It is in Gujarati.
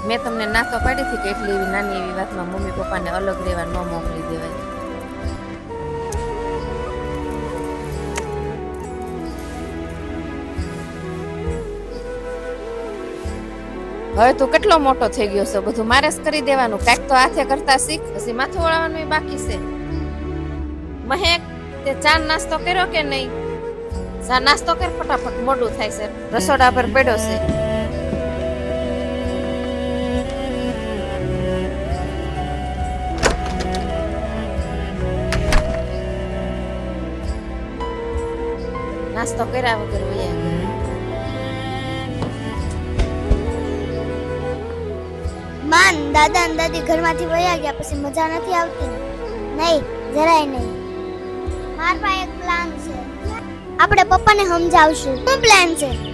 મેં તમને ના તો પાડી હતી કે એટલી એવી નાની એવી વાતમાં મમ્મી પપ્પાને અલગ રહેવા ન મોકલી દેવાય. હવે તું કેટલો મોટો થઈ ગયો છે, બધું મારે જ કરી દેવાનું. કાંઈક તો હાથે કરતા શીખ, પછી માથું વળાવવાનું બાકી છે. મહેક, તે ચા નાસ્તો કર્યો કે નહીં? ચા નાસ્તો કર ફટાફટ, મોડું થાય છે, રસોડા પર પડ્યો છે. નાસ્તો કર્યા વગર વયા ગયા. માન, દાદા અને દાદી ઘરમાંથી વયા ગયા પછી મજા નથી આવતી ને? નહીં, જરાય નહીં. મારા પાસે એક પ્લાન છે. આપણે પપ્પાને સમજાવશું. શું પ્લાન છે?